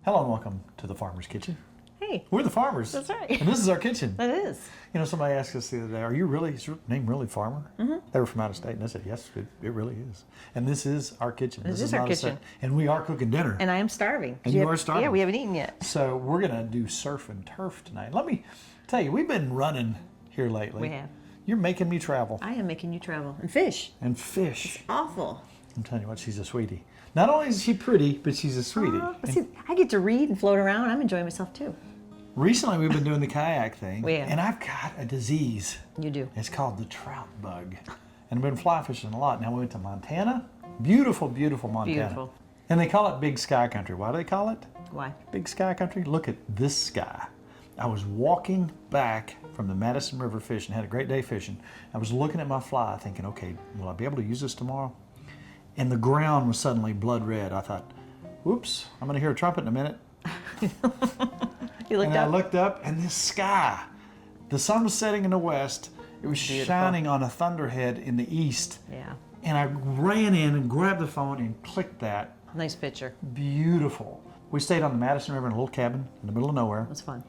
Hello and welcome to the Farmer's Kitchen. Hey. We're the farmers. That's right. And this is our kitchen. That is. You know, somebody asked us the other day, is your name really Farmer? Mm-hmm. They were from out of state, and I said, yes, it really is. And this is our kitchen. This is our kitchen. And we are cooking dinner. And I am starving. And you are starving. Yeah, we haven't eaten yet. So we're going to do surf and turf tonight. Let me tell you, we've been running here lately. We have. You're making me travel. I am making you travel. And fish. And fish. It's awful. I'm telling you what, she's a sweetie. Not only is she pretty, but she's a sweetie. But see, I get to read and float around. I'm enjoying myself too. Recently, we've been doing the kayak thing. We have. And I've got a disease. You do. It's called the trout bug. And I've been fly fishing a lot. Now we went to Montana. Beautiful, beautiful Montana. Beautiful. And they call it Big Sky Country. Why do they call it Why? Big Sky Country? Look at this sky. I was walking back from the Madison River fishing, had a great day fishing. I was looking at my fly thinking, okay, will I be able to use this tomorrow? And the ground was suddenly blood red. I thought, whoops, I'm going to hear a trumpet in a minute. You looked And up? I looked up, and this sky, the sun was setting in the west. It was shining on a thunderhead in the east. Yeah. And I ran in and grabbed the phone and clicked that. Nice picture. Beautiful. We stayed on the Madison River in a little cabin in the middle of nowhere. It was fun.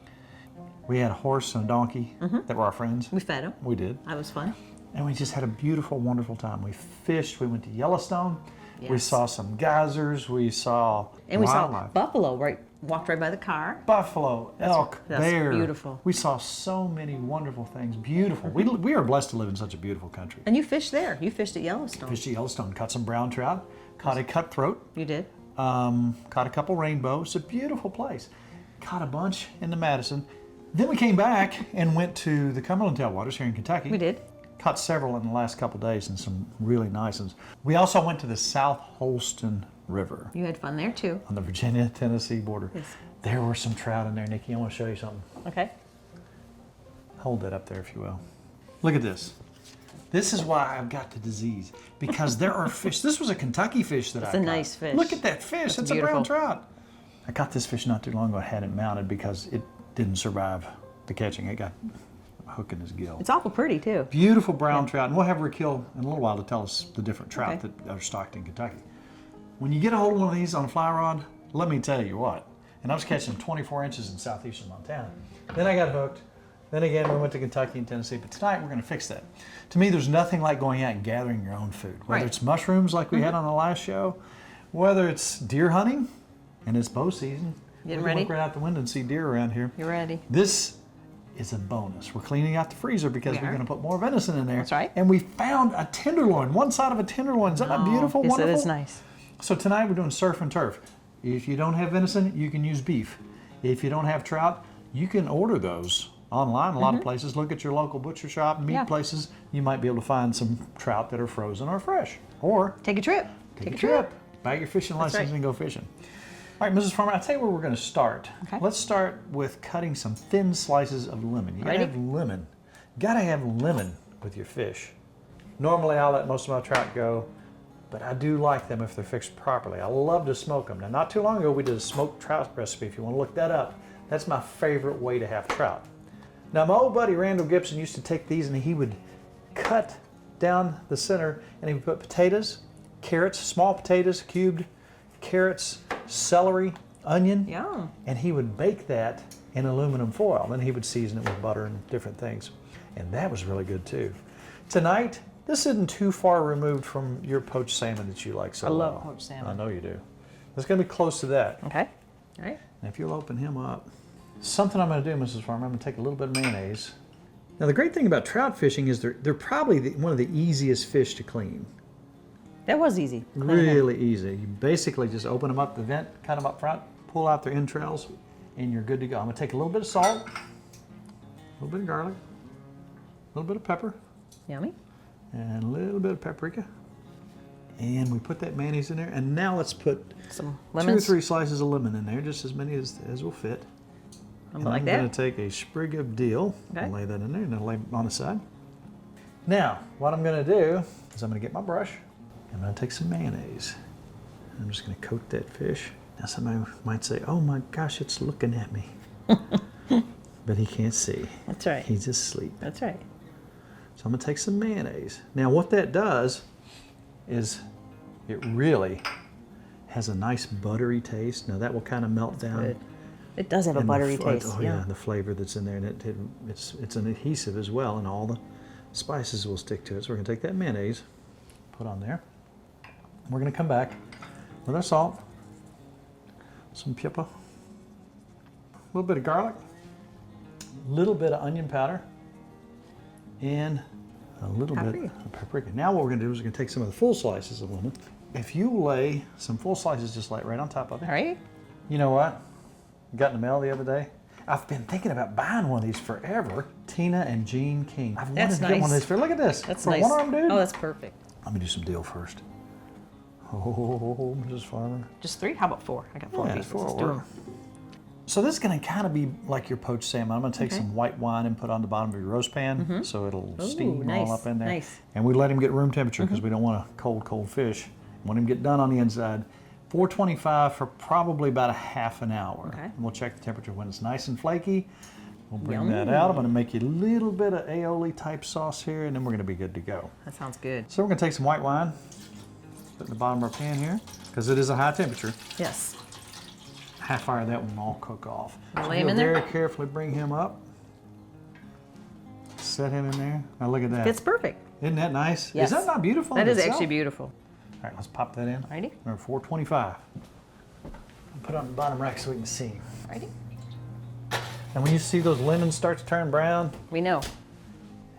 We had a horse and a donkey that were our friends. We fed them. We did. That was fun. And we just had a beautiful, wonderful time. We fished. We went to Yellowstone. We Yes. saw some geysers. We saw And we wildlife. saw buffalo, walked right by the car. Buffalo, elk, that's bear. beautiful. We saw so many wonderful things. Beautiful. We are blessed to live in such a beautiful country. And you fished there. You fished at Yellowstone. Fished at Yellowstone, caught some brown trout, caught a cutthroat, You did? caught a couple rainbows. It's a beautiful place. Caught a bunch in the Madison. Then we came back and went to the Cumberland tailwaters here in Kentucky. We did. Caught several in the last couple days and some really nice ones. We also went to the South Holston River You had fun there too. on the Virginia-Tennessee border. Yes. There were some trout in there, Nikki. I want to show you something. Okay. Hold that up there, if you will. Look at this. This is why I've got the disease, because there are fish. This was a Kentucky fish that I It's caught. a nice fish. Look at that fish. That's It's a brown beautiful. trout. I caught this fish not too long ago. I had it mounted because it didn't survive the catching. It got a hook in his gill. It's awful pretty too. Beautiful brown trout, and we'll have Raquel in a little while to tell us the different trout Okay. that are stocked in Kentucky. When you get a hold of one of these on a fly rod, let me tell you what. And I was catching 24 inches in southeastern Montana. Then I got hooked. Then again, we went to Kentucky and Tennessee. But tonight, we're going to fix that. To me, there's nothing like going out and gathering your own food. Whether Right. it's mushrooms like we had on the last show, whether it's deer hunting, and it's bow season. Getting We can ready? look right out the window and see deer around here. You ready? This is a bonus. We're cleaning out the freezer because We we're are. going to put more venison in there. That's right. And we found a tenderloin, one side of a tenderloin. Isn't that beautiful? Yes, Wonderful? it is nice. So tonight we're doing surf and turf. If you don't have venison, you can use beef. If you don't have trout, you can order those online. A lot of places. Look at your local butcher shop, meat Yeah. places. You might be able to find some trout that are frozen or fresh. Or Take a trip. take a trip, buy your fishing That's license right. and go fishing. All right, Mrs. Farmer, I'll tell you where we're going to start. Okay. Let's start with cutting some thin slices of lemon. You got to Ready? have lemon. Got to have lemon with your fish. Normally, I'll let most of my trout go, but I do like them if they're fixed properly. I love to smoke them. Now, not too long ago, we did a smoked trout recipe. If you want to look that up, that's my favorite way to have trout. Now, my old buddy Randall Gibson used to take these and he would cut down the center and he would put potatoes, carrots, small potatoes, cubed, carrots, celery, onion, Yum. and he would bake that in aluminum foil. Then he would season it with butter and different things. And that was really good too. Tonight, this isn't too far removed from your poached salmon that you like so I love well. poached salmon. I know you do. It's going to be close to that. Okay. All right. And if you'll open him up, something I'm going to do, Mrs. Farmer, I'm going to take a little bit of mayonnaise. Now, the great thing about trout fishing is they're probably one of the easiest fish to clean. That was easy. Cleaning them. Really easy. You basically just open them up the vent, cut them up front, pull out their entrails, and you're good to go. I'm going to take a little bit of salt, a little bit of garlic, a little bit of pepper, Yummy. and a little bit of paprika. And we put that mayonnaise in there. And now let's put Some 2 or lemons. 3 slices of lemon in there, just as many as will fit. And like I'm that. going to take a sprig of dill Okay. and lay that in there, and I'll lay it on the side. Now, what I'm going to do is I'm going to get my brush. I'm going to take some mayonnaise. I'm just going to coat that fish. Now, somebody might say, oh my gosh, it's looking at me. But he can't see. That's right. He's asleep. That's right. So I'm going to take some mayonnaise. Now, what that does is it really Has a nice buttery taste. Now that will kind of melt down. Good. It does have a And buttery taste. Oh yeah, the flavor that's in there, and it's an adhesive as well, and all the spices will stick to it. So we're gonna take that mayonnaise, put on there. We're gonna come back with our salt, some pepper, a little bit of garlic, a little bit of onion powder, and a little bit of paprika. Now what we're gonna do is we're gonna take some of the full slices of lemon. If you lay some full slices, just lay it right on top of it. All right. You know what? Got in the mail the other day. I've been thinking about buying one of these forever. Tina and Jean King. I've wanted to get one of these for. Look at this. That's for nice. one arm, dude. Oh, that's perfect. Let me do some deal first. Oh, Mrs. Farmer. Just 3? How about 4? I got 4 Yeah, pieces. 4 Let's will do work. 'em. So this is going to kind of be like your poached salmon. I'm going to take Okay. some white wine and put on the bottom of your roast pan, so it'll steam nice, all up in there. nice. And we let him get room temperature because we don't want a cold fish. We want him to get done on the inside. 425 for probably about a half an hour. Okay. And we'll check the temperature when it's nice and flaky. We'll bring Yum. that out. I'm going to make you a little bit of aioli type sauce here, and then we're going to be good to go. That sounds good. So we're going to take some white wine, put in the bottom of our pan here, because it is a high temperature. Yes. Half fire that one all cook off. You So lay him you'll in there? very carefully bring him up. Set him in there. Now look at that. It's perfect. Isn't that nice? Yes. Is that not beautiful? That in is itself? actually beautiful. All right, let's pop that in. Righty. Number 425. Put it on the bottom rack so we can see. Righty. And when you see those lemons start to turn brown, We know.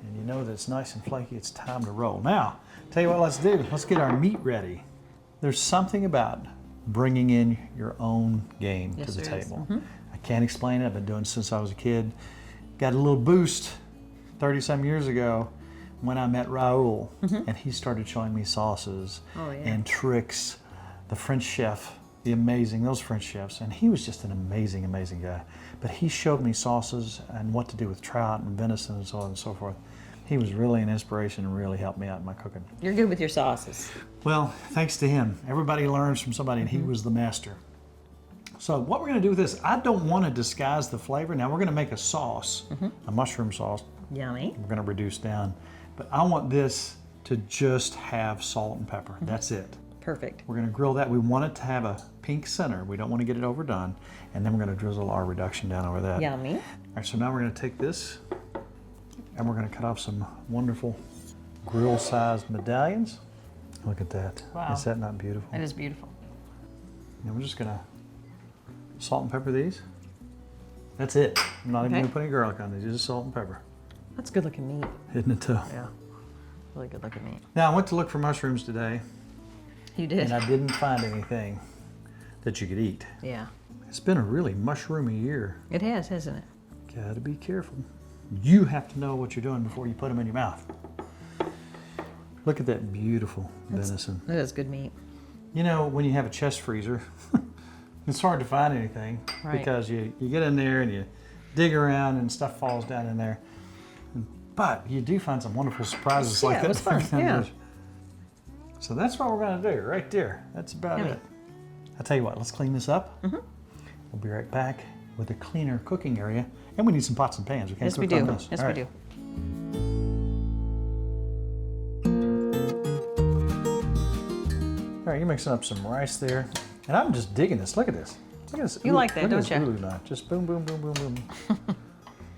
and you know that it's nice and flaky, it's time to roll. Now, tell you what, let's do. Let's get our meat ready. There's something about bringing in your own game Yes, to the there is. table. I can't explain it. I've been doing it since I was a kid. Got a little boost 30-some years ago when I met Raul, and he started showing me sauces Oh, yeah. and tricks. The French chef, those French chefs, and he was just an amazing, amazing guy. But he showed me sauces and what to do with trout and venison and so on and so forth. He was really an inspiration and really helped me out in my cooking. You're good with your sauces. Well, thanks to him. Everybody learns from somebody, and he was the master. So what we're going to do with this, I don't want to disguise the flavor. Now we're going to make a sauce, a mushroom sauce. Yummy. We're going to reduce down. But I want this to just have salt and pepper. That's it. Perfect. We're going to grill that. We want it to have a pink center. We don't want to get it overdone. And then we're going to drizzle our reduction down over that. Yummy. All right, so now we're going to take this and we're going to cut off some wonderful grill-sized medallions. Look at that. Wow. Is that not beautiful? That is beautiful. And we're just going to salt and pepper these. That's it. I'm not even Okay. going to put any garlic on these, just salt and pepper. That's good looking meat. Isn't it though? Yeah. Really good looking meat. Now I went to look for mushrooms today You did. and I didn't find anything that you could eat. Yeah. It's been a really mushroomy year. It has, hasn't it? Gotta be careful. You have to know what you're doing before you put them in your mouth. Look at that beautiful venison. That is good meat. You know, when you have a chest freezer, it's hard to find anything Right. because you get in there and you dig around and stuff falls down in there. But you do find some wonderful surprises like Yeah, that. it was fun, yeah. So that's what we're going to do right there. That's about Yummy. it. I'll tell you what, let's clean this up. We'll be right back with a cleaner cooking area. And we need some pots and pans. We can't Yes, we cook on do. this. Yes, All we right. do. All right, you're mixing up some rice there. And I'm just digging this. Look at this. Look at this. You like that, look at don't this you? ulu knife. Just boom, boom, boom, boom, boom.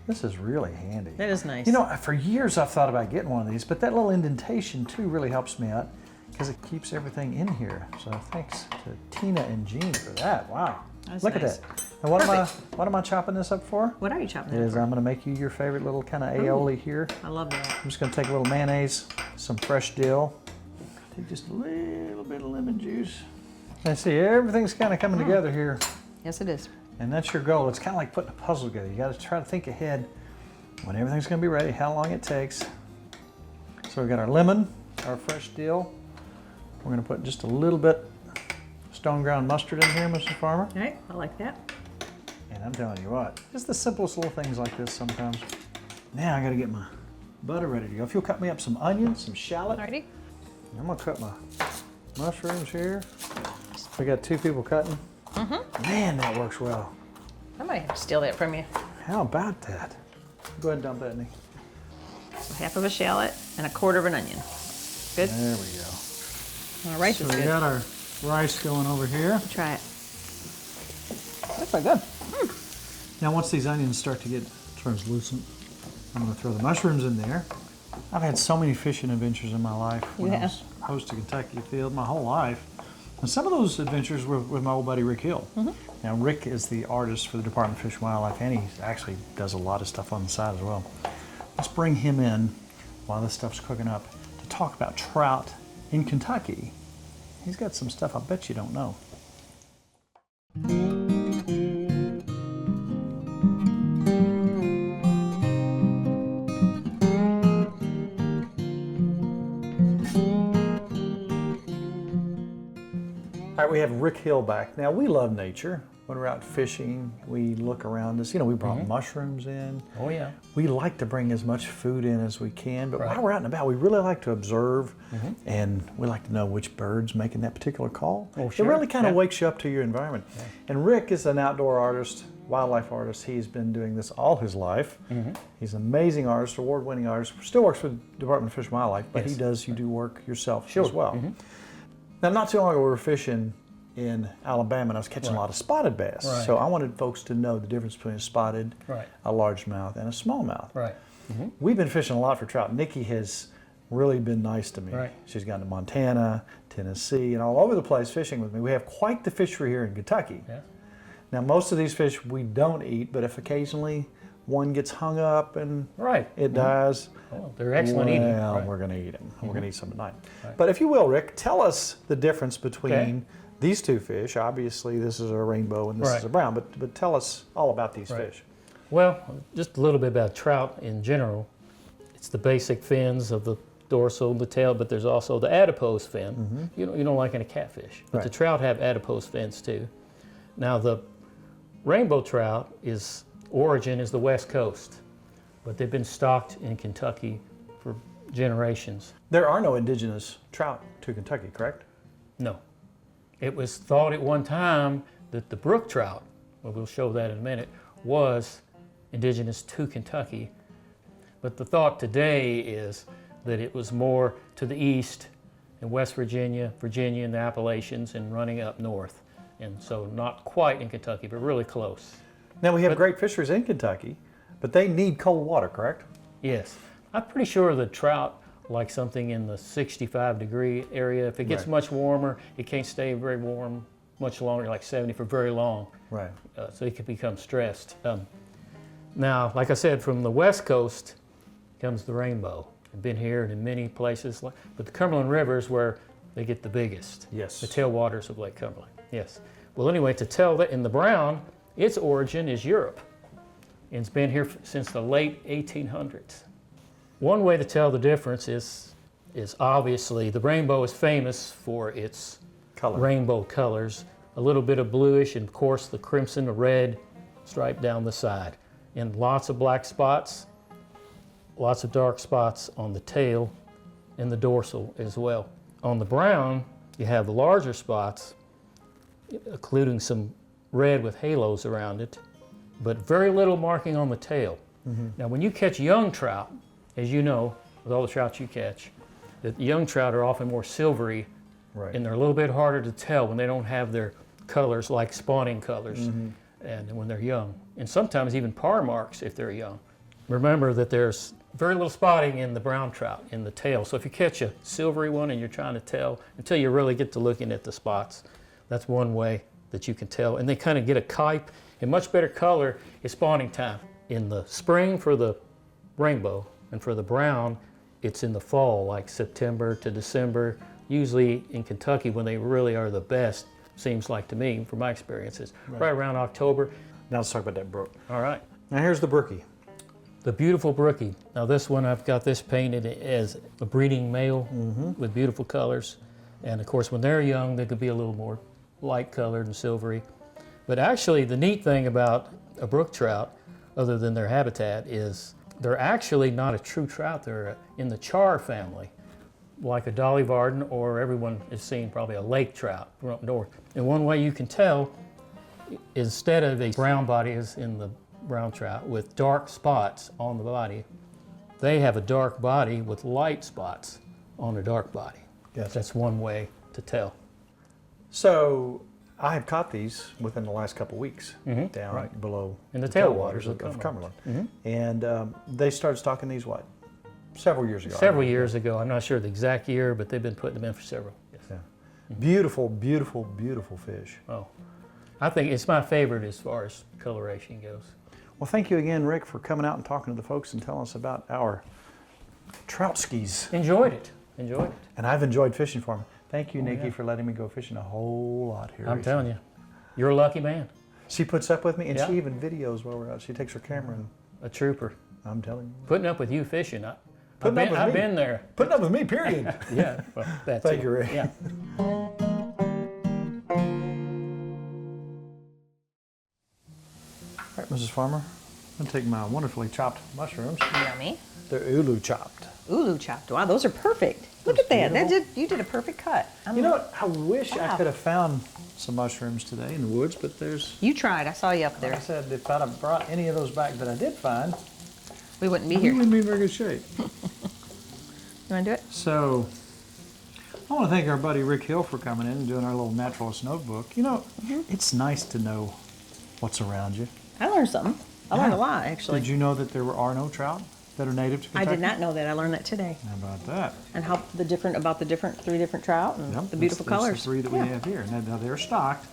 This is really handy. That is nice. You know, for years I've thought about getting one of these, but that little indentation too really helps me out because it keeps everything in here. So thanks to Tina and Jean for that. Wow. That's Look nice. at that. And what am I chopping this up for? What are you chopping It that is for? I'm going to make you your favorite little kind of aioli here. I love that. I'm just going to take a little mayonnaise, some fresh dill, take just a little bit of lemon juice. And see, everything's kind of coming together here. Yes, it is. And that's your goal. It's kind of like putting a puzzle together. You got to try to think ahead when everything's going to be ready, how long it takes. So we've got our lemon, our fresh dill. We're going to put just a little bit stone ground mustard in here, Mrs. Farmer. All right, I like that. And I'm telling you what, just the simplest little things like this sometimes. Now I got to get my butter ready to go. If you'll cut me up some onions, some shallot. Alrighty. I'm going to cut my mushrooms here. We got 2 people cutting. Man, that works well. I might have to steal that from you. How about that? Go ahead and dump that, Nicki. So half of a shallot and a quarter of an onion. Good? There we go. All right, So that's we good. got our rice going over here. Try it. That's pretty good. Now once these onions start to get translucent, I'm going to throw the mushrooms in there. I've had so many fishing adventures in my life. When I was host to Kentucky Field my whole life. And some of those adventures were with my old buddy Rick Hill. Now Rick is the artist for the Department of Fish and Wildlife, and he actually does a lot of stuff on the side as well. Let's bring him in while this stuff's cooking up to talk about trout in Kentucky. He's got some stuff I bet you don't know. All right, we have Rick Hill back. Now, we love nature. When we're out fishing, we look around us. You know, we brought mushrooms in. Oh, yeah. We like to bring as much food in as we can, but while we're out and about, we really like to observe, and we like to know which bird's making that particular call. Oh, sure. It really kind of wakes you up to your environment. And Rick is an outdoor artist, wildlife artist. He's been doing this all his life. He's an amazing artist, award-winning artist. Still works for the Department of Fish and Wildlife, but you do work yourself as well. Now, not too long ago, we were fishing in Alabama, and I was catching a lot of spotted bass. So I wanted folks to know the difference between a spotted, a largemouth, and a smallmouth. We've been fishing a lot for trout. Nicki has really been nice to me. She's gone to Montana, Tennessee, and all over the place fishing with me. We have quite the fishery here in Kentucky. Now, most of these fish we don't eat, but if occasionally one gets hung up and it dies, they're excellent eating. Well, we're going to eat them. We're going to eat some tonight. But if you will, Rick, tell us the difference between these two fish. Obviously, this is a rainbow and this is a brown, but tell us all about these fish. Well, just a little bit about trout in general. It's the basic fins of the dorsal and the tail, but there's also the adipose fin. You don't like in a catfish, but the trout have adipose fins too. Now, the rainbow trout origin is the West Coast, but they've been stocked in Kentucky for generations. There are no indigenous trout to Kentucky, correct? No. It was thought at one time that the brook trout, well, we'll show that in a minute, was indigenous to Kentucky. But the thought today is that it was more to the east in West Virginia, Virginia and the Appalachians, and running up north. And so not quite in Kentucky, but really close. Now, we have great fisheries in Kentucky, but they need cold water, correct? Yes. I'm pretty sure the trout like something in the 65-degree area. If it gets much warmer, it can't stay very warm much longer, like 70 for very long. So it could become stressed. Now, like I said, from the West Coast comes the rainbow. I've been here and in many places, but the Cumberland River is where they get the biggest. The tailwaters of Lake Cumberland. Well, anyway, to tell that in the brown, its origin is Europe. And it's been here since the late 1800s. One way to tell the difference is obviously the rainbow is famous for its rainbow colors. A little bit of bluish, and of course the crimson, the red stripe down the side. And lots of black spots, lots of dark spots on the tail and the dorsal as well. On the brown, you have the larger spots, including some red with halos around it, but very little marking on the tail. Now, when you catch young trout, as you know, with all the trout you catch, that the young trout are often more silvery, and they're a little bit harder to tell when they don't have their colors like spawning colors, and when they're young. And sometimes even par marks if they're young. Remember that there's very little spotting in the brown trout, in the tail. So if you catch a silvery one and you're trying to tell, until you really get to looking at the spots, that's one way that you can tell. And they kind of get a kype, and much better color is spawning time. In the spring for the rainbow, and for the brown, it's in the fall, like September to December. Usually in Kentucky, when they really are the best, seems like to me, from my experiences, right around October. Now let's talk about that brook. All right. Now here's the brookie. The beautiful brookie. Now this one, I've got this painted as a breeding male with beautiful colors. And of course, when they're young, they could be a little more light colored and silvery. But actually, the neat thing about a brook trout, other than their habitat, is they're actually not a true trout. They're in the char family, like a Dolly Varden, or everyone has seen probably a lake trout from up north. And one way you can tell, instead of a brown body as in the brown trout with dark spots on the body, they have a dark body with light spots on a dark body. That's one way to tell. So I have caught these within the last couple weeks down below in the tailwaters tailwaters of Cumberland. And they started stocking these, what, several years ago? Several years ago. I'm not sure the exact year, but they've been putting them in for several. Yes. Yeah. Beautiful, beautiful, beautiful fish. Oh, I think it's my favorite as far as coloration goes. Well, thank you again, Rick, for coming out and talking to the folks and telling us about our trout skis. Enjoyed it. Enjoyed it. And I've enjoyed fishing for them. Thank you, Nikki, for letting me go fishing a whole lot here. I'm telling you, you're a lucky man. She puts up with me, and she even videos while we're out. She takes her camera and... A trooper. I'm telling you. Putting up with you fishing. I've me. been there. Putting up with me, period. Yeah. Well, that's Thank it. you, Rick. Yeah. All right, Mrs. Farmer, I'm going to take my wonderfully chopped mushrooms. Yummy. They're ulu chopped. Ulu chopped. Wow, those are perfect. Look at that. You did a perfect cut. You know what? I wish I could have found some mushrooms today in the woods, but there's... You tried. I saw you up there. Like I said, if I'd have brought any of those back that I did find, We wouldn't be we here. wouldn't be in very good shape. You want to do it? So, I want to thank our buddy Rick Hill for coming in and doing our little naturalist notebook. You know, it's nice to know what's around you. I learned something. I learned a lot, actually. Did you know that there are no trout that are native to I Kentucky? did not know that. I learned that today. How about that? And how three different trout and Yep, the beautiful that's colors. the three that we have here. Now they're stocked,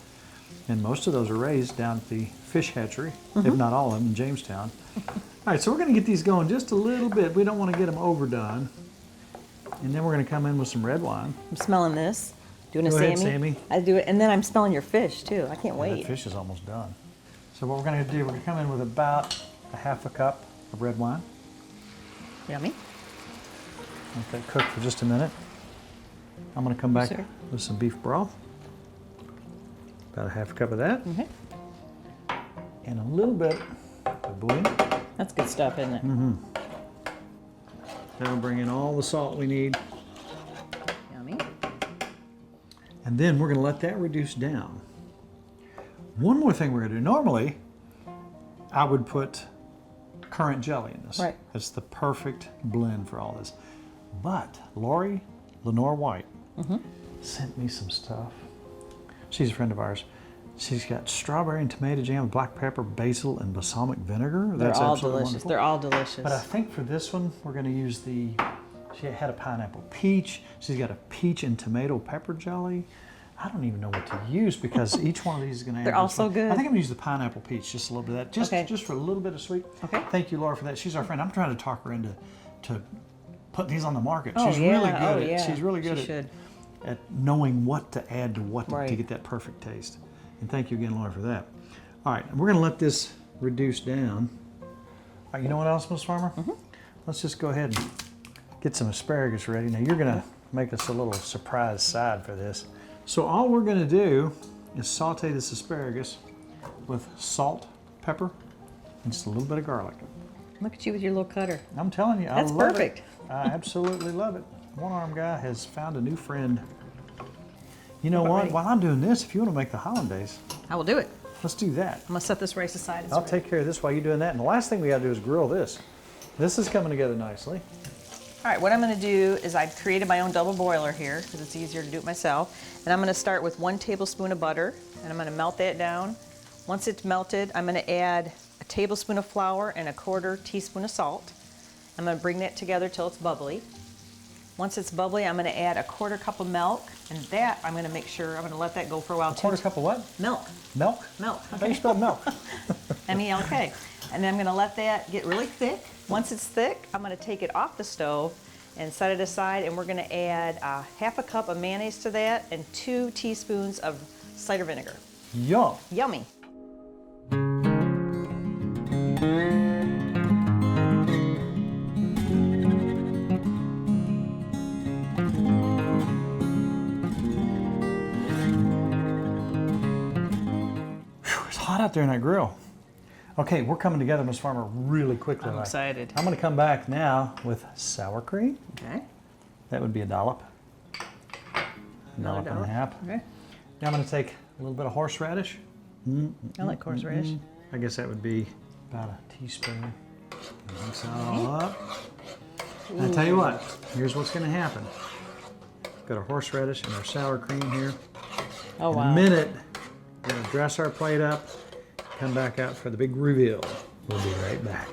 and most of those are raised down at the fish hatchery, if not all of them in Jamestown. All right, so we're going to get these going just a little bit. We don't want to get them overdone. And then we're going to come in with some red wine. I'm smelling this. Doing a Go Sammy. ahead, Sammy. I do it, and then I'm smelling your fish too. I can't That wait. fish is almost done. So what we're going to do, we're going to come in with about a half a cup of red wine. Yummy. Let that cook for just a minute. I'm going to come back Sure. with some beef broth. About a half a cup of that. Okay. And a little bit of bouillon. That's good stuff, isn't it? That'll bring in all the salt we need. Yummy. And then we're going to let that reduce down. One more thing we're going to do. Normally, I would put currant jelly in this. Right. It's the perfect blend for all this. But Lori Lenore White sent me some stuff. She's a friend of ours. She's got strawberry and tomato jam, black pepper, basil, and balsamic vinegar. They're all absolutely delicious. wonderful. They're all delicious. But I think for this one, we're going to use she had a pineapple peach. She's got a peach and tomato pepper jelly. I don't even know what to use because each one of these is going to add. They're all so good. I think I'm going to use the pineapple peach, just a little bit of that, just for a little bit of sweet. Okay. Thank you, Laura, for that. She's our friend. I'm trying to talk her into putting these on the market. Oh, She's yeah. really good. Oh, at, yeah. She's really good She should. at knowing what to add to what to Right. get that perfect taste. And thank you again, Laura, for that. All right, we're going to let this reduce down. All right, you know what else, Ms. Farmer? Let's just go ahead and get some asparagus ready. Now you're going to make us a little surprise side for this. So all we're going to do is saute this asparagus with salt, pepper, and just a little bit of garlic. Look at you with your little cutter. I'm telling you, That's I love perfect. it. I absolutely love it. One-armed guy has found a new friend. You know what? Ready. While I'm doing this, if you want to make the Hollandaise, I will do it. let's do that. I'm gonna set this rice aside. It's I'll ready. take care of this while you're doing that. And the last thing we got to do is grill this. This is coming together nicely. All right, what I'm gonna do is I've created my own double broiler here because it's easier to do it myself. And I'm gonna start with 1 tablespoon of butter and I'm gonna melt that down. Once it's melted, I'm gonna add a tablespoon of flour and a 1/4 teaspoon of salt. I'm gonna bring that together till it's bubbly. Once it's bubbly, I'm gonna add a 1/4 cup of milk, and that I'm gonna make sure, I'm gonna let that go for a while too. 1/4 cup of what? Milk, Milk? milk, How do you spell milk? M-E-L-K. And then I'm gonna let that get really thick. Once it's thick, I'm gonna take it off the stove and set it aside, and we're gonna add 1/2 cup of mayonnaise to that and 2 teaspoons of cider vinegar. Yum. Yummy. It's hot out there in that grill. Okay, we're coming together, Ms. Farmer, really quickly. I'm excited. I'm going to come back now with sour cream. Okay. That would be a dollop. Another And a dollop. half. Okay. Now I'm going to take a little bit of horseradish. I like horseradish. I guess that would be about a teaspoon. Mix it all up. And I tell you what, here's what's going to happen. Got our horseradish and our sour cream here. Oh, In wow. a minute, we're going to dress our plate up, come back out for the big reveal. We'll be right back.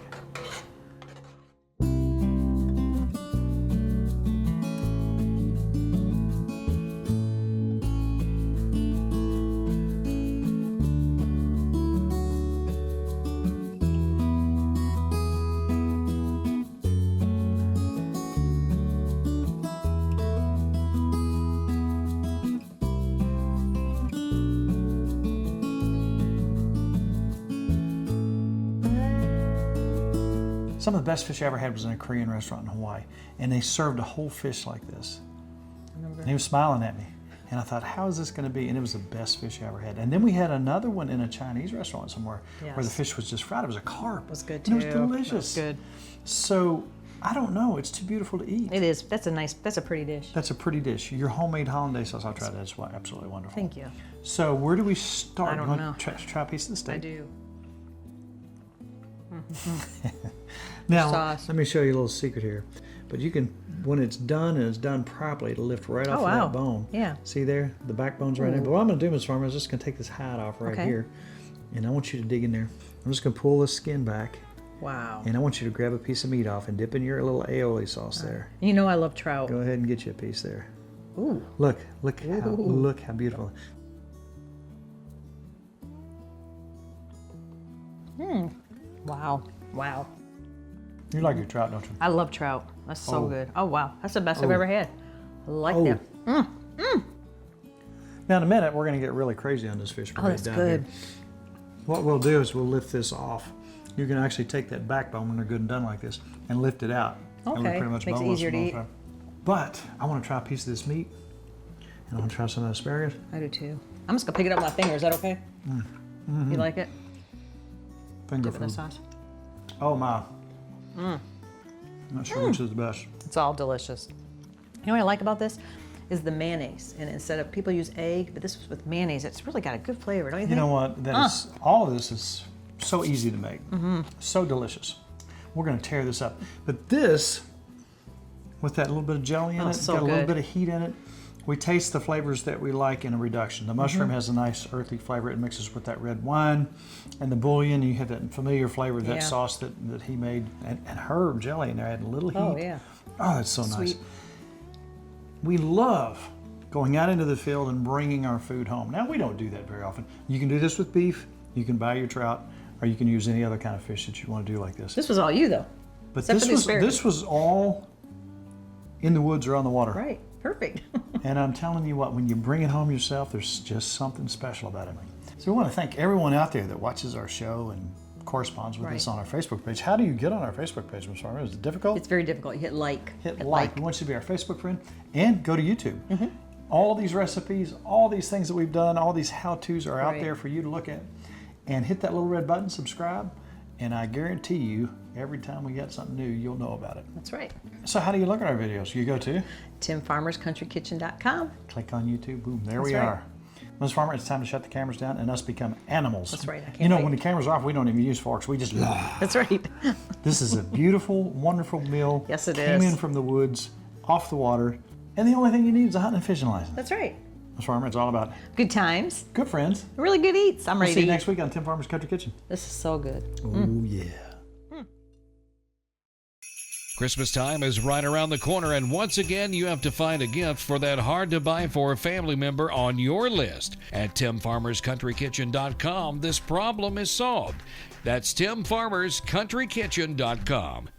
Some of the best fish I ever had was in a Korean restaurant in Hawaii, and they served a whole fish like this. And he was smiling at me, and I thought, how is this going to be? And it was the best fish I ever had. And then we had another one in a Chinese restaurant somewhere where the fish was just fried. It was a carp. It was good And it too. was delicious. It was good. So I don't know. It's too beautiful to eat. It is. That's a pretty dish. That's a pretty dish. Your homemade hollandaise sauce, I'll try that. It's absolutely wonderful. Thank you. So where do we start? I don't You want know. to try a piece of the steak? I do. Now, Sauce. let me show you a little secret here. But you can, when it's done and it's done properly, it'll lift right off of wow. that bone. Yeah. See there? The backbone's right there. But what I'm going to do, Ms. Farmer, is just going to take this hide off right Okay. here. And I want you to dig in there. I'm just going to pull the skin back. Wow. And I want you to grab a piece of meat off and dip in your little aioli sauce there. You know I love trout. Go ahead and get you a piece there. Ooh. Look how beautiful. Wow. Wow. You like your trout, don't you? I love trout. That's so Oh. good. Oh, wow. That's the best I've ever had. I like Oh. that. Now in a minute, we're going to get really crazy on this fish. Oh, that's down good. Here. What we'll do is we'll lift this off. You can actually take that backbone when they're good and done like this and lift it out. And we're Okay. pretty much Makes it boneless easier to for the eat. most part. But I want to try a piece of this meat, and I want to try some of the asparagus. I do too. I'm just going to pick it up with my finger. Is that okay? You like it? Finger Dip it in the food. sauce. Oh my. Not sure which is the best. It's all delicious. You know what I like about this? Is the mayonnaise. And instead of, people use egg, but this was with mayonnaise. It's really got a good flavor, don't you You think? know what? That is, all of this is so easy to make. So delicious. We're going to tear this up. But this, with that little bit of jelly in it, so got a little good. bit of heat in it. We taste the flavors that we like in a reduction. The mushroom has a nice earthy flavor. It mixes with that red wine. And the bouillon, you have that familiar flavor, that Yeah. sauce that he made. And herb jelly in there, adding a little heat. Oh, yeah. Oh, that's so nice. Sweet. We love going out into the field and bringing our food home. Now, we don't do that very often. You can do this with beef, you can buy your trout, or you can use any other kind of fish that you want to do like this. This was all you, though. But except for the asparagus. this was all in the woods or on the water. Right. Perfect. And I'm telling you what, when you bring it home yourself, there's just something special about it. So we want to thank everyone out there that watches our show and corresponds with us on our Facebook page. How do you get on our Facebook page, Ms. Farmer? Is it difficult? It's very difficult. You hit like. Hit like. We want you to be our Facebook friend and go to YouTube. All these recipes, all these things that we've done, all these how-tos are out Right. there for you to look at. And hit that little red button, subscribe, and I guarantee you, every time we get something new, you'll know about it. That's right. So how do you look at our videos? You go to, TimFarmersCountryKitchen.com. click on YouTube, boom, there That's we right. are. Ms. Farmer, it's time to shut the cameras down and us become animals. That's right, I can't You know, wait. when the cameras are off, we don't even use forks. We just, That's right. this is a beautiful, wonderful meal. Yes, it Came is. in from the woods, off the water, and the only thing you need is a hunting and fishing license. That's right. Ms. Farmer, it's all about Good times. good friends. Really good eats. I'm We'll ready see to you eat. next week on Tim Farmer's Country Kitchen. This is so good. Oh, yeah. Christmas time is right around the corner, and once again, you have to find a gift for that hard-to-buy-for family member on your list. At TimFarmersCountryKitchen.com, this problem is solved. That's TimFarmersCountryKitchen.com.